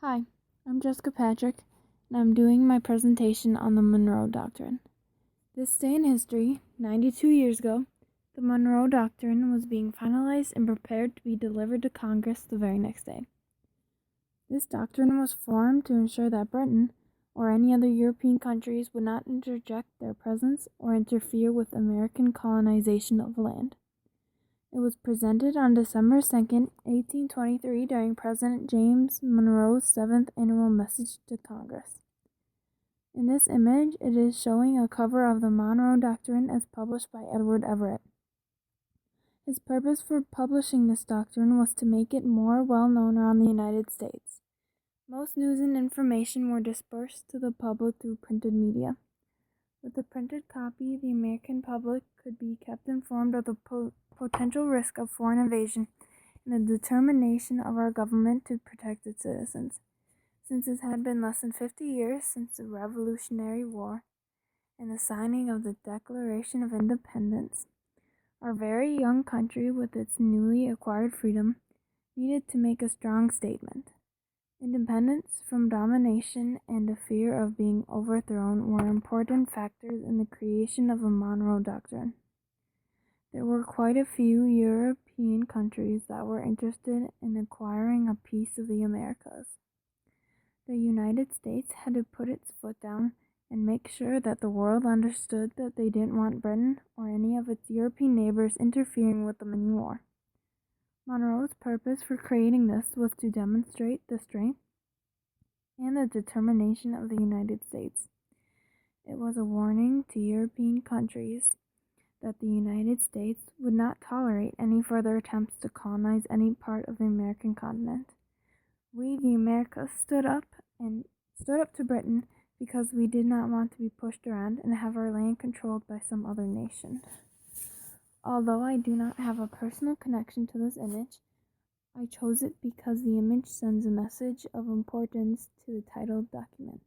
Hi, I'm Jessica Patrick, and I'm doing my presentation on the Monroe Doctrine. This day in history, 92 years ago, the Monroe Doctrine was being finalized and prepared to be delivered to Congress the very next day. This doctrine was formed to ensure that Britain, or any other European countries, would not interject their presence or interfere with American colonization of land. It was presented on December 2nd, 1823, during President James Monroe's 7th annual message to Congress. In this image, it is showing a cover of the Monroe Doctrine as published by Edward Everett. His purpose for publishing this doctrine was to make it more well-known around the United States. Most news and information were dispersed to the public through printed media. With a printed copy, the American public could be kept informed of the potential risk of foreign invasion and the determination of our government to protect its citizens. Since it had been less than 50 years since the Revolutionary War and the signing of the Declaration of Independence, our very young country, with its newly acquired freedom, needed to make a strong statement. Independence from domination and the fear of being overthrown were important factors in the creation of the Monroe Doctrine. There were quite a few European countries that were interested in acquiring a piece of the Americas. The United States had to put its foot down and make sure that the world understood that they didn't want Britain or any of its European neighbors interfering with them anymore. Monroe's purpose for creating this was to demonstrate the strength and the determination of the United States. It was a warning to European countries that the United States would not tolerate any further attempts to colonize any part of the American continent. We, the Americas, stood up to Britain because we did not want to be pushed around and have our land controlled by some other nation. Although I do not have a personal connection to this image, I chose it because the image sends a message of importance to the titled document.